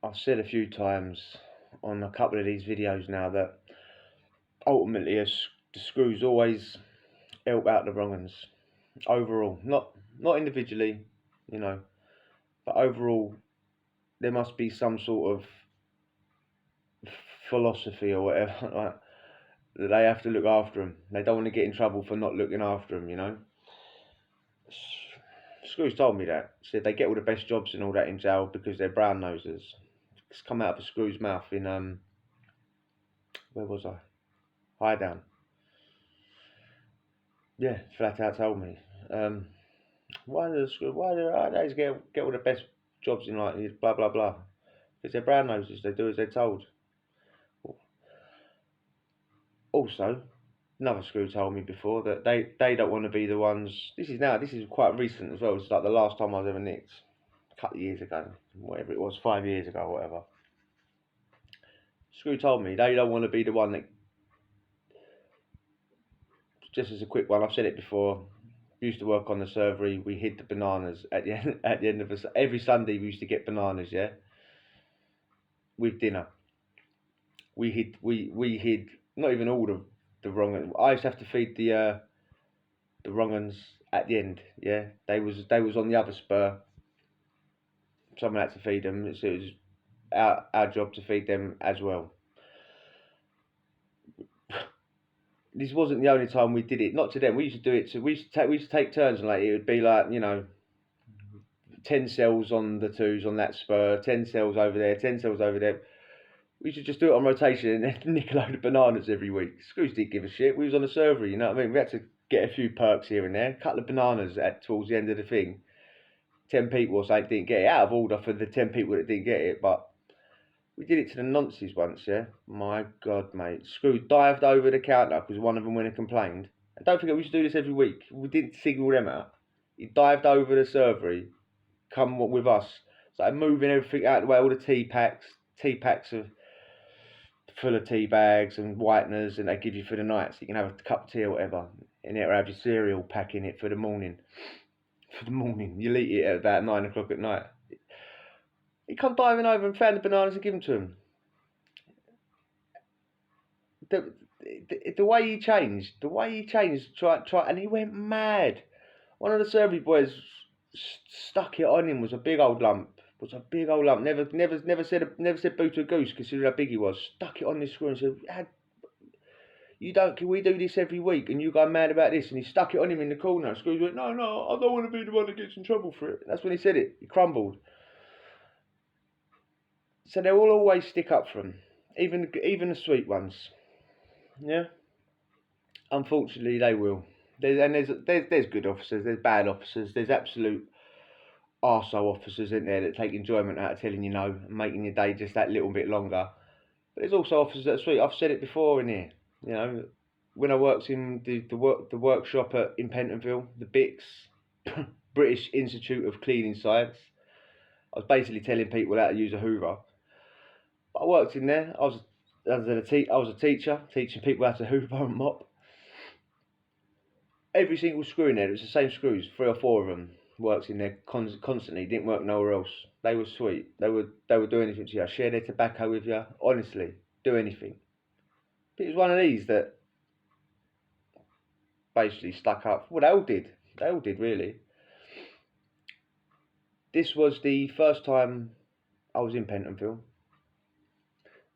I've said a few times on a couple of these videos now that ultimately the screws always help out the wrong ones overall, not individually, you know, but overall there must be some sort of philosophy or whatever like, that they have to look after them. They don't want to get in trouble for not looking after them, you know. Screws told me that. Said they get all the best jobs and all that in jail because they're brown nosers. It's come out of a screw's mouth in where was I? Highdown. Yeah, flat out told me. Why do they get all the best jobs in like blah blah blah? Because they're brown nosers. They do as they're told. Also, another screw told me before that they don't want to be the ones. This is quite recent as well. It's like the last time I was ever nicked, a couple of years ago, whatever it was, 5 years ago, whatever. Screw told me they don't want to be the one that. Just as a quick one, I've said it before. We used to work on the servery. We hid the bananas at the end of every Sunday. We used to get bananas, yeah, with dinner. We hid not even all the wrong ones. I used to have to feed the wrong ones at the end. Yeah, they was on the other spur. Someone had to feed them, so it was our job to feed them as well. This wasn't the only time we did it. Not to them. We used to do it. So we used to take turns, and like it would be like 10 cells on the twos on that spur, 10 cells over there, 10 cells over there. We should just do it on rotation and then nick a load of bananas every week. Screws didn't give a shit. We was on a servery, you know what I mean? We had to get a few perks here and there. A couple of bananas towards the end of the thing. 10 people or something didn't get it. Out of order for the 10 people that didn't get it, but we did it to the nonces once, yeah? My God, mate. Screw dived over the counter because one of them went and complained. And don't forget, we used to do this every week. We didn't signal them out. He dived over the servery, come with us. Started moving everything out of the way, all the tea packs of full of tea bags and whiteners, and they give you for the night so you can have a cup of tea or whatever. And it'll have your cereal pack in it for the morning. For the morning. You'll eat it at about 9 o'clock at night. He come diving over and found the bananas and give them to him. The way he changed, and he went mad. One of the servery boys stuck it on him. Was a big old lump. Never said boo to a goose, considering how big he was. Stuck it on this screw and said, can we do this every week? And you go mad about this? And he stuck it on him in the corner. Screws went, no, I don't want to be the one that gets in trouble for it. That's when he said it. He crumbled. So they will always stick up for him, even the sweet ones. Yeah. Unfortunately, they will. There's good officers. There's bad officers. There's absolute arsehole officers in there that take enjoyment out of telling you no and making your day just that little bit longer. But there's also officers that are sweet. I've said it before in here. You know, when I worked in the workshop in Pentonville, the BICS, British Institute of Cleaning Science, I was basically telling people how to use a Hoover. But I worked in there. I was a teacher, teaching people how to Hoover and mop. Every single screw in there, it was the same screws, 3 or 4 of them. Works in there constantly. Didn't work nowhere else. They were sweet. They would do anything to you. Share their tobacco with you. Honestly, do anything. But it was one of these that basically stuck up. Well, they all did. They all did, really. This was the first time I was in Pentonville.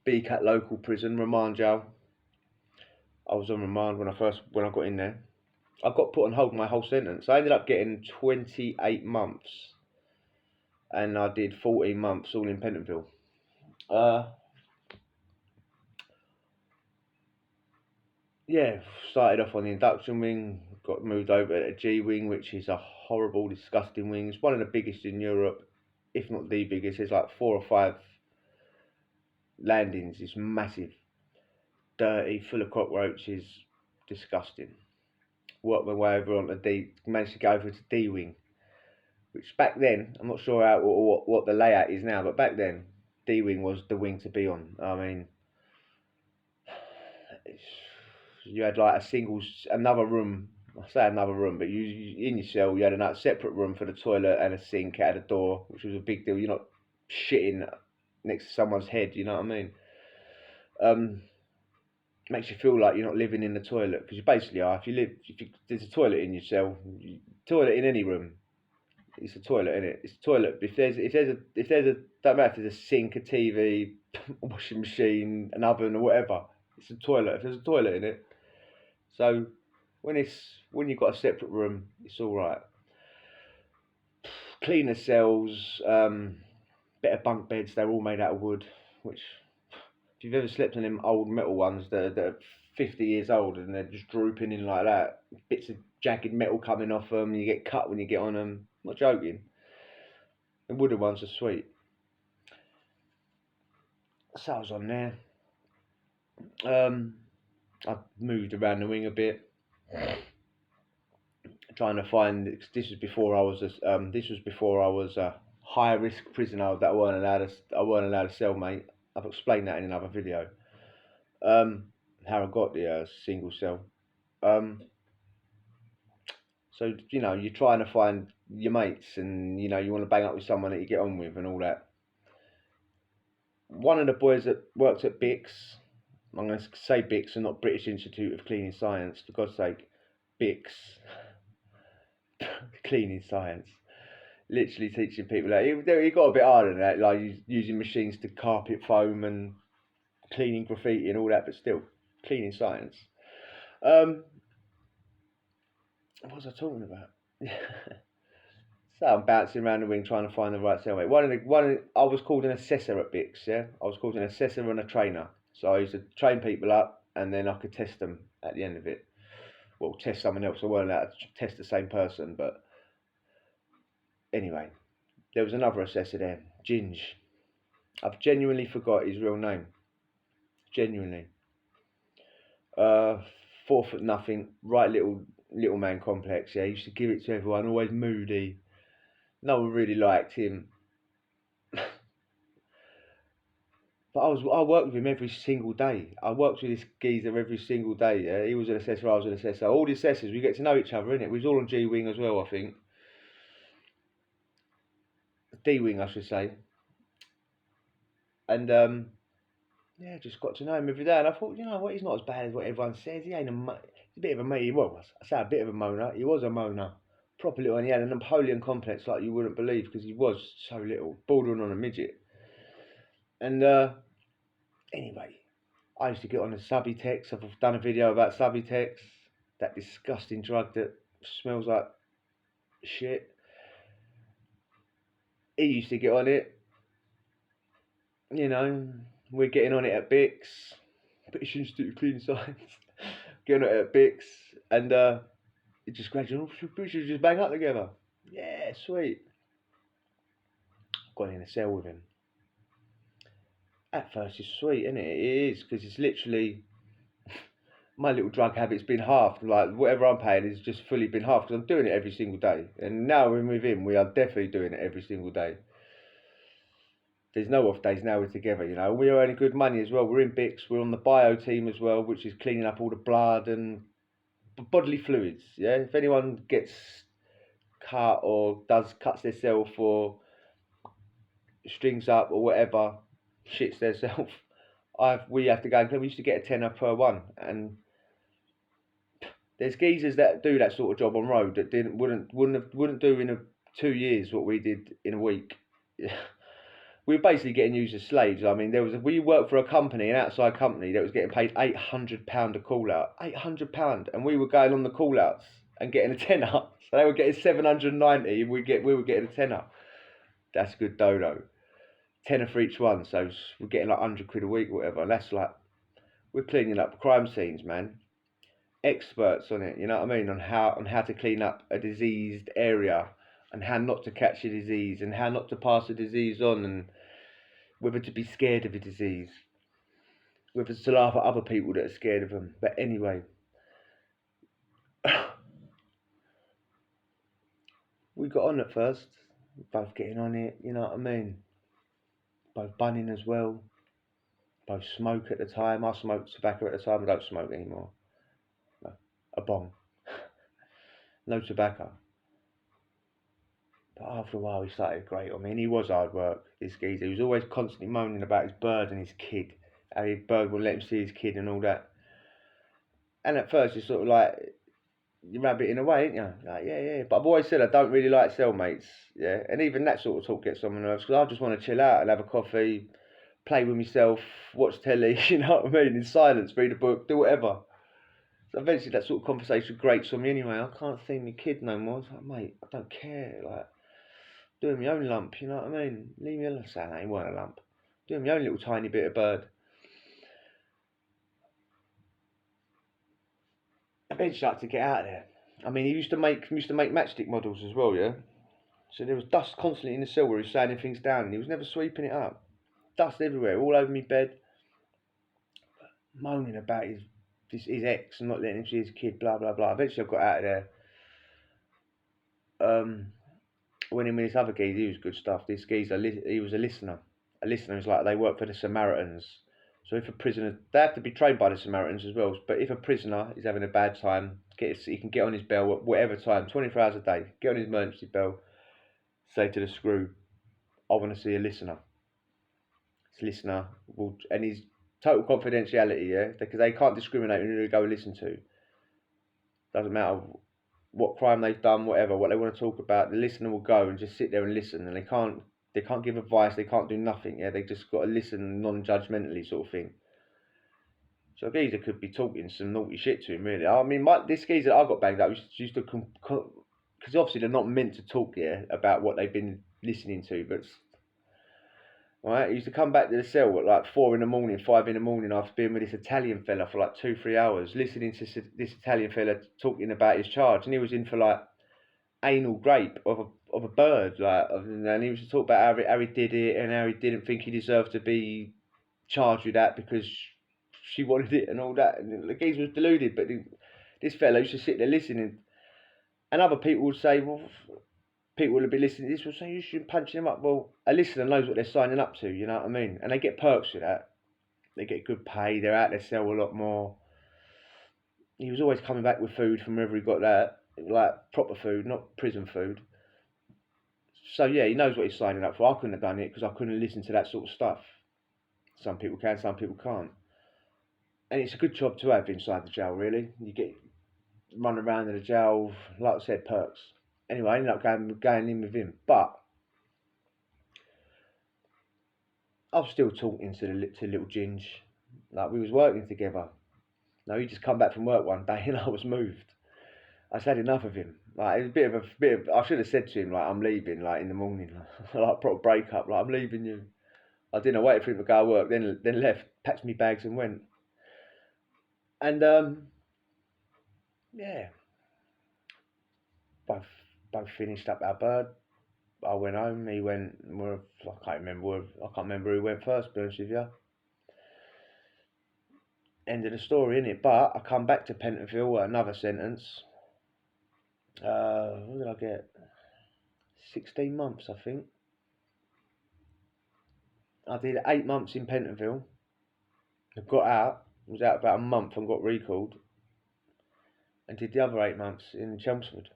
BCAT local prison, remand jail. I was on remand when I got in there. I got put on hold my whole sentence. I ended up getting 28 months. And I did 14 months all in Pentonville. Yeah, started off on the induction wing, got moved over to the G wing, which is a horrible, disgusting wing. It's one of the biggest in Europe, if not the biggest. There's like 4 or 5 landings. It's massive, dirty, full of cockroaches, disgusting. Worked my way over onto D, managed to get over to D wing, which back then, I'm not sure what the layout is now, but back then, D wing was the wing to be on. I mean, you had like another room. I say another room, but you in your cell, you had a separate room for the toilet and a sink out the door, which was a big deal. You're not shitting next to someone's head. You know what I mean? Makes you feel like you're not living in the toilet, because you basically are. There's a toilet in your cell, toilet in any room. It's a toilet, isn't it? It's a toilet. If there's a don't matter if there's a sink, a TV, a washing machine, an oven, or whatever. It's a toilet. If there's a toilet in it, so when you've got a separate room, it's all right. Cleaner cells, better bunk beds. They're all made out of wood. Which, if you've ever slept in them old metal ones that are 50 years old and they're just drooping in like that, bits of jagged metal coming off them, you get cut when you get on them. I'm not joking. The wooden ones are sweet. So I was on there. I moved around the wing a bit, trying to find. This was before I was a high risk prisoner that I weren't allowed a cellmate. I've explained that in another video. How I got the single cell. So you're trying to find your mates, and you want to bang up with someone that you get on with and all that. One of the boys that works at BICS, I'm going to say BICS and not British Institute of Cleaning Science, for God's sake, BICS, cleaning science, literally teaching people that. He got a bit harder than that, like using machines to carpet foam and cleaning graffiti and all that, but still, cleaning science. What was I talking about? So I'm bouncing around the wing trying to find the right cellmate. I was called an assessor at BICS, yeah? I was called an assessor and a trainer. So I used to train people up, and then I could test them at the end of it. Well, test someone else. I weren't allowed to test the same person, but anyway, there was another assessor there, Ginge. I've genuinely forgot his real name. Genuinely. 4 foot nothing, right little man complex, yeah? He used to give it to everyone, always moody. No one really liked him. But I worked with him every single day. I worked with this geezer every single day. Yeah? He was an assessor, I was an assessor. All the assessors, we get to know each other, innit? We was all on G wing as well, I think. D wing, I should say. And yeah, just got to know him every day. And I thought, you know what? He's not as bad as what everyone says. He ain't he's a bit of a me. Well, I say a bit of a moaner. He was a moaner. Proper little, and he had a Napoleon complex like you wouldn't believe, because he was so little, bordering on a midget. And anyway, I used to get on the Subutex. I've done a video about Subutex, that disgusting drug that smells like shit. He used to get on it. We're getting on it at BICS, British Institute of Cleaning Science, getting on it at BICS, and it just gradually, we should just bang up together. Yeah, sweet. Got in a cell with him. At first, it's sweet, isn't it? It is, because it's literally, my little drug habit's been halved. Like, whatever I'm paying is just fully been halved, because I'm doing it every single day. And now we're with him, we are definitely doing it every single day. There's no off days now, we're together, We're earning good money as well. We're in BICS, we're on the bio team as well, which is cleaning up all the blood and bodily fluids, yeah? If anyone gets cut or cuts themselves or strings up or whatever, shits themselves, we have to go and clean. We used to get a tenner per one, and there's geezers that do that sort of job on road that wouldn't do in 2 years what we did in a week. We were basically getting used as slaves. I mean, we worked for a company, an outside company, that was getting paid £800 a call out. £800, and we were going on the call outs and getting a tenner. So they were getting 790, and we were getting a tenner. That's good dough. Tenner for each one, so we're getting like 100 quid a week or whatever. And that's like, we're cleaning up crime scenes, man. Experts on it, you know what I mean? On how to clean up a diseased area, and how not to catch a disease, and how not to pass a disease on, and whether to be scared of a disease, whether to laugh at other people that are scared of them. But anyway, we got on at first, both getting on it, you know what I mean? Both bunning as well, both smoke at the time. I smoked tobacco at the time, I don't smoke anymore. No, a bong, no tobacco. But after a while, he started to grate on me, and he was hard work. This geezer, he was always constantly moaning about his bird and his kid, how his bird would let him see his kid and all that. And at first, it's sort of like you're rabbiting away, ain't you? Like, yeah, yeah. But I've always said I don't really like cellmates, yeah. And even that sort of talk gets on my nerves because I just want to chill out and have a coffee, play with myself, watch telly, you know what I mean, in silence, read a book, do whatever. So eventually that sort of conversation grates on me anyway. I can't see my kid no more. It's like, mate, I don't care. Like, doing my own lump, you know what I mean? Leave me alone. Say, it weren't a lump. Doing my own little tiny bit of bird. Eventually I had to get out of there. I mean, he used to make matchstick models as well, yeah? So there was dust constantly in the cell where he was sanding things down and he was never sweeping it up. Dust everywhere, all over my bed, moaning about his ex and not letting him see his kid, blah blah blah. Eventually I got out of there. Went in with this other geezer, he was good stuff. This geezer, he was a listener. A listener is like they work for the Samaritans. So if a prisoner, they have to be trained by the Samaritans as well. But if a prisoner is having a bad time, he can get on his bell at whatever time, 24 hours a day. Get on his emergency bell, say to the screw, I want to see a listener. This listener will, and he's total confidentiality, yeah, because they can't discriminate who to go and listen to. Doesn't matter what crime they've done, whatever, what they want to talk about. The listener will go and just sit there and listen, and they can't give advice, they can't do nothing. Yeah, they just got to listen non-judgmentally, sort of thing. So a geezer could be talking some naughty shit to him, really. I mean, this geezer that I got banged up used to because obviously they're not meant to talk, yeah, about what they've been listening to, but right, he used to come back to the cell at like 4 in the morning, 5 in the morning after being with this Italian fella for like 2-3 hours, listening to this Italian fella talking about his charge, and he was in for like anal grape of a bird, like, and he was to talk about how he did it and how he didn't think he deserved to be charged with that because she wanted it and all that, and the geezer was deluded. But this fella used to sit there listening, and other people would say, well, people will be listening to this will say you should punch them up. Well, a listener knows what they're signing up to, you know what I mean? And they get perks with that. They get good pay, they're out there sell a lot more. He was always coming back with food from wherever he got that, like proper food, not prison food. So yeah, he knows what he's signing up for. I couldn't have done it because I couldn't listen to that sort of stuff. Some people can, some people can't. And it's a good job to have inside the jail, really. You get run around in the jail, like I said, perks. Anyway, I ended up going in with him, but I was still talking to little Ginge, like we was working together. No, he just come back from work one day and I was moved. I just had enough of him. Like it was a bit of. I should have said to him like I'm leaving, like in the morning, like proper break up, like I'm leaving you. I didn't wait for him to go to work, then left, packed me bags and went. And yeah, both finished up our bird. I went home. He went. I can't remember who went first. To be honest with you. End of the story, innit? But I come back to Pentonville at another sentence. What did I get? 16 months, I think. I did 8 months in Pentonville. I got out. Was out about a month and got recalled. And did the other 8 months in Chelmsford.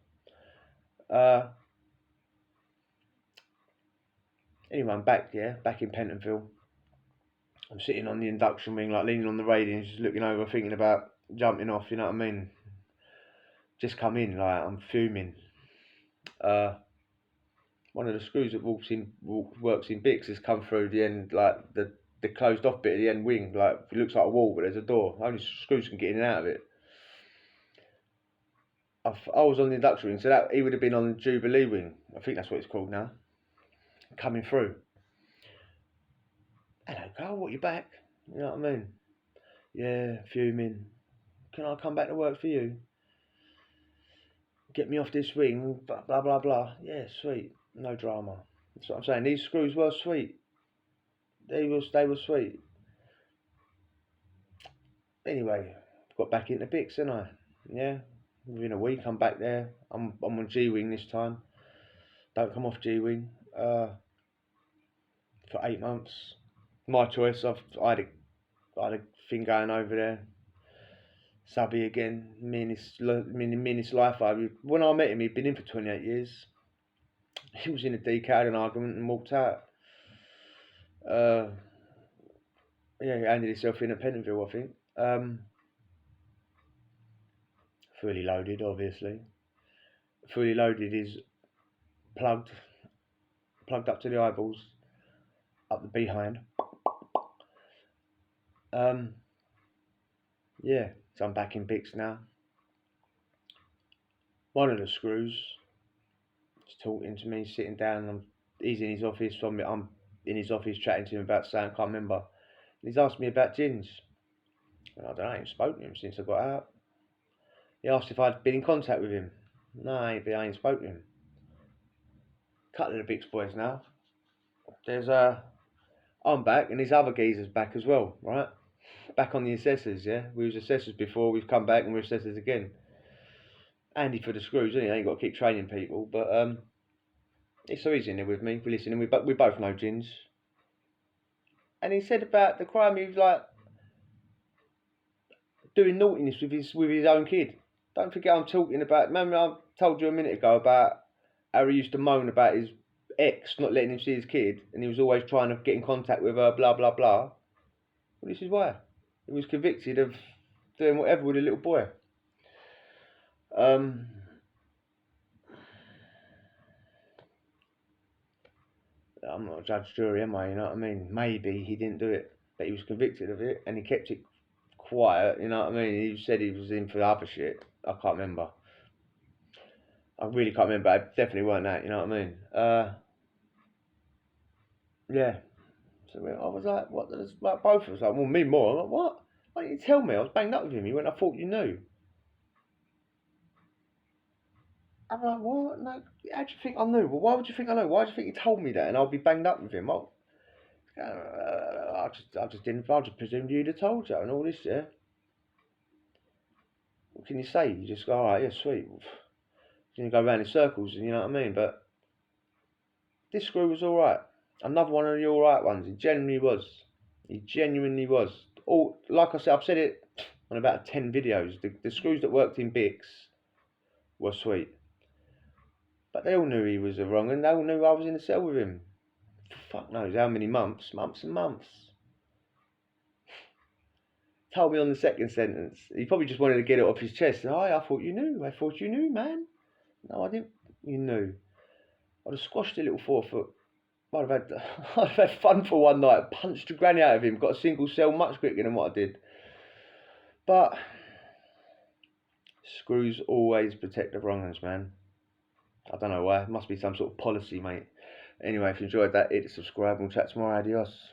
Anyway, I'm back, yeah, back in Pentonville. I'm sitting on the induction wing, like leaning on the railing, just looking over, thinking about jumping off, you know what I mean? Just come in, like, I'm fuming. One of the screws that works in Bix has come through the end, like the closed off bit of the end wing, like it looks like a wall, but there's a door. Only screws can get in and out of it. I was on the induction wing, so that he would have been on the Jubilee wing. I think that's what it's called now. Coming through. Hello, Carl, what, you back? You know what I mean? Yeah, fuming. Can I come back to work for you? Get me off this wing, blah blah blah blah. Yeah, sweet. No drama. That's what I'm saying. These screws were sweet. They were sweet. Anyway, got back into Bix, didn't I? Yeah. Within a week I'm back there. I'm on G Wing this time. Don't come off G Wing. For 8 months. My choice. I had a thing going over there. Subby again. Meanest life. When I met him, he'd been in for 28 years. He was in a decal, an argument, and walked out. Yeah, he handed himself in at Pentonville, I think. Fully loaded, obviously. Fully loaded is plugged up to the eyeballs, up the behind. Yeah, so I'm back in Bix now. One of the screws is talking to me, sitting down. He's in his office. I'm in his office chatting to him about something, I can't remember. And he's asked me about gins. And I don't know, I ain't spoken to him since I got out. He asked if I'd been in contact with him. No, I ain't spoken to him. Couple of the Bix boys now. There's I'm back, and his other geezer's back as well, right? Back on the assessors, yeah? We was assessors before, we've come back and we're assessors again. Handy for the screws, isn't it? Ain't got to keep training people, but so he's in there with me, we're listening, we both know gins. And he said about the crime, he was like doing naughtiness with his own kid. Don't forget I'm talking about, remember I told you a minute ago about how he used to moan about his ex not letting him see his kid, and he was always trying to get in contact with her, blah blah blah. Well, this is why. He was convicted of doing whatever with a little boy. I'm not a judge, jury, am I? You know what I mean? Maybe he didn't do it, but he was convicted of it, and he kept it quiet. You know what I mean? He said he was in for other shit. I can't remember. I really can't remember. It definitely weren't that. You know what I mean? Yeah. So I was like, what? Like both of us, like, well, me more. I'm like, what? Why didn't you tell me? I was banged up with him. He went, I thought you knew. I'm like, what? No, how do you think I knew? Well, why would you think I know? Why do you think he told me that? And I'll be banged up with him. I just didn't. I just presumed you'd have told you and all this. Yeah. What can you say? You just go, all right, yeah, sweet. You go around in circles, and you know what I mean. But this screw was all right. Another one of the all right ones. He genuinely was. He genuinely was. All like I said, I've said it on about 10 videos. The screws that worked in Bix were sweet. But they all knew he was wrong, and they all knew I was in the cell with him. Fuck knows how many months and months. Told me on the second sentence. He probably just wanted to get it off his chest. Oh, I thought you knew. I thought you knew, man. No, I didn't. You knew. I'd have squashed a little 4 foot. I'd have had fun for one night. Punched the granny out of him. Got a single cell much quicker than what I did. But screws always protect the wrong ones, man. I don't know why. It must be some sort of policy, mate. Anyway, if you enjoyed that, hit subscribe and we'll chat tomorrow. Adios.